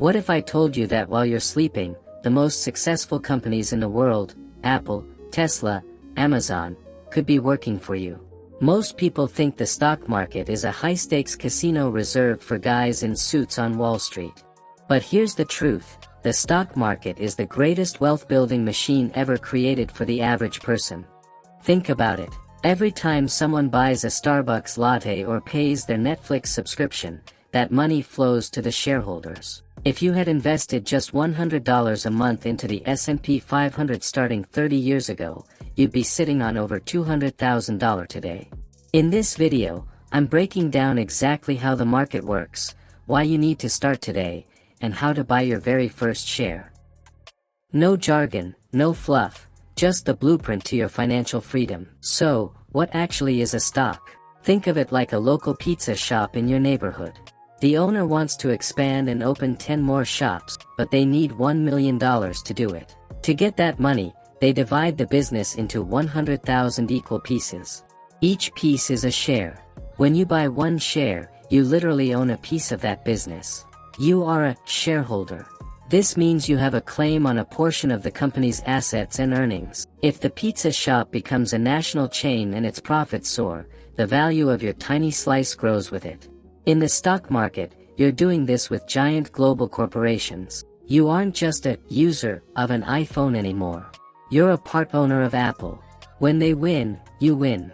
What if I told you that while you're sleeping, the most successful companies in the world, Apple, Tesla, Amazon, could be working for you? Most people think the stock market is a high-stakes casino reserved for guys in suits on Wall Street. But here's the truth, the stock market is the greatest wealth-building machine ever created for the average person. Think about it. Every time someone buys a Starbucks latte or pays their Netflix subscription, that money flows to the shareholders. If you had invested just $100 a month into the S&P 500 starting 30 years ago, you'd be sitting on over $200,000 today. In this video, I'm breaking down exactly how the market works, why you need to start today, and how to buy your very first share. No jargon, no fluff, just the blueprint to your financial freedom. So, what actually is a stock? Think of it like a local pizza shop in your neighborhood. The owner wants to expand and open 10 more shops, but they need $1 million to do it. To get that money, they divide the business into 100,000 equal pieces. Each piece is a share. When you buy one share, you literally own a piece of that business. You are a shareholder. This means you have a claim on a portion of the company's assets and earnings. If the pizza shop becomes a national chain and its profits soar, the value of your tiny slice grows with it. In the stock market, you're doing this with giant global corporations. You aren't just a user of an iPhone anymore. You're a part owner of Apple. When they win, you win.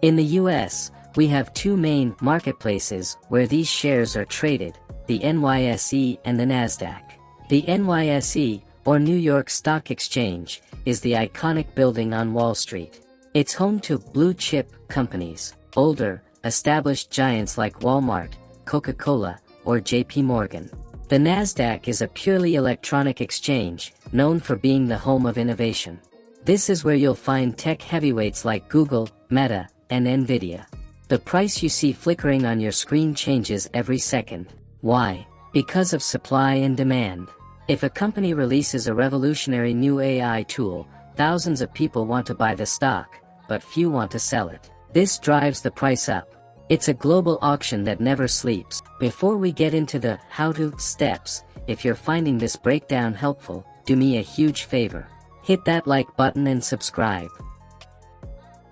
In the US, we have two main marketplaces where these shares are traded, the NYSE and the NASDAQ. The NYSE, or New York Stock Exchange, is the iconic building on Wall Street. It's home to blue-chip companies, older, established giants like Walmart, Coca-Cola, or JP Morgan. The NASDAQ is a purely electronic exchange, known for being the home of innovation. This is where you'll find tech heavyweights like Google, Meta, and Nvidia. The price you see flickering on your screen changes every second. Why? Because of supply and demand. If a company releases a revolutionary new AI tool, thousands of people want to buy the stock, but few want to sell it. This drives the price up. It's a global auction that never sleeps. Before we get into the how-to steps, if you're finding this breakdown helpful, do me a huge favor. Hit that like button and subscribe.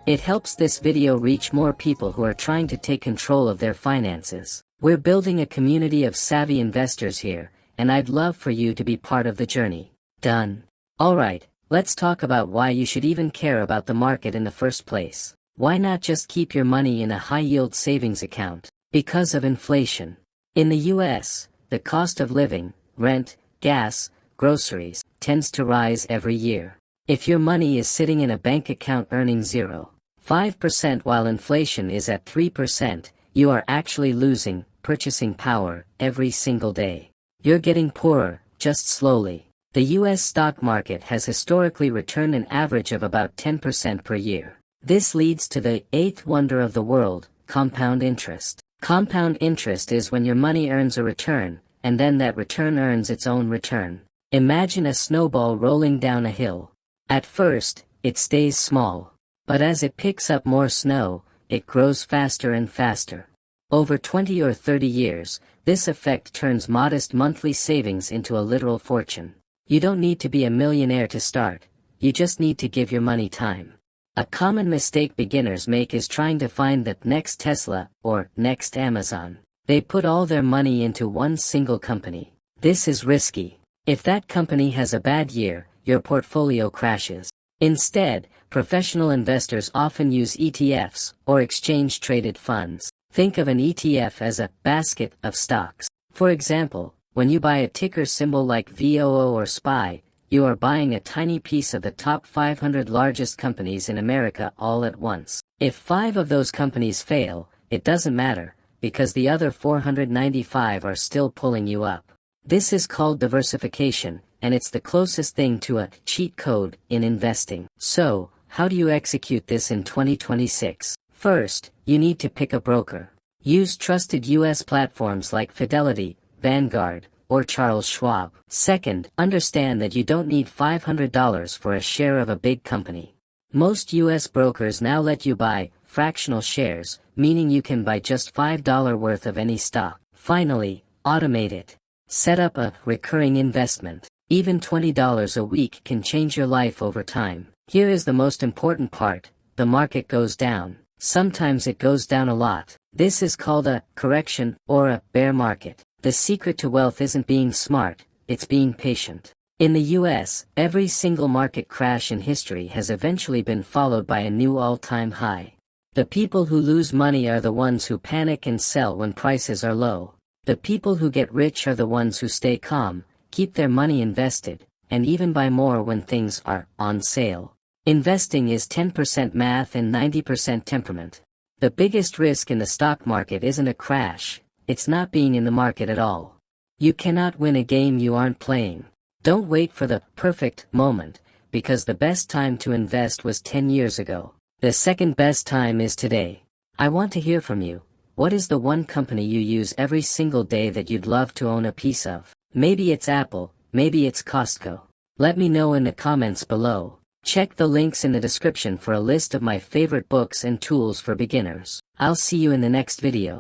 It helps this video reach more people who are trying to take control of their finances. We're building a community of savvy investors here, and I'd love for you to be part of the journey. Done. Alright, let's talk about why you should even care about the market in the first place. Why not just keep your money in a high-yield savings account? Because of inflation. In the US, the cost of living, rent, gas, groceries, tends to rise every year. If your money is sitting in a bank account earning 0.5% while inflation is at 3%, you are actually losing purchasing power every single day. You're getting poorer, just slowly. The US stock market has historically returned an average of about 10% per year. This leads to the eighth wonder of the world, compound interest. Compound interest is when your money earns a return, and then that return earns its own return. Imagine a snowball rolling down a hill. At first, it stays small. But as it picks up more snow, it grows faster and faster. Over 20 or 30 years, this effect turns modest monthly savings into a literal fortune. You don't need to be a millionaire to start, you just need to give your money time. A common mistake beginners make is trying to find the next Tesla or next Amazon. They put all their money into one single company. This is risky. If that company has a bad year, your portfolio crashes. Instead, professional investors often use ETFs or exchange-traded funds. Think of an ETF as a basket of stocks. For example, when you buy a ticker symbol like VOO or SPY, you are buying a tiny piece of the top 500 largest companies in America all at once. If 5 of those companies fail, it doesn't matter, because the other 495 are still pulling you up. This is called diversification, and it's the closest thing to a cheat code in investing. So, how do you execute this in 2026? First, you need to pick a broker. Use trusted US platforms like Fidelity, Vanguard, or Charles Schwab. Second, understand that you don't need $500 for a share of a big company. Most US brokers now let you buy fractional shares, meaning you can buy just $5 worth of any stock. Finally, automate it. Set up a recurring investment. Even $20 a week can change your life over time. Here is the most important part. The market goes down. Sometimes it goes down a lot. This is called a correction or a bear market. The secret to wealth isn't being smart, it's being patient. In the US, every single market crash in history has eventually been followed by a new all-time high. The people who lose money are the ones who panic and sell when prices are low. The people who get rich are the ones who stay calm, keep their money invested, and even buy more when things are on sale. Investing is 10% math and 90% temperament. The biggest risk in the stock market isn't a crash, it's not being in the market at all. You cannot win a game you aren't playing. Don't wait for the perfect moment, because the best time to invest was 10 years ago. The second best time is today. I want to hear from you. What is the one company you use every single day that you'd love to own a piece of? Maybe it's Apple, maybe it's Costco. Let me know in the comments below. Check the links in the description for a list of my favorite books and tools for beginners. I'll see you in the next video.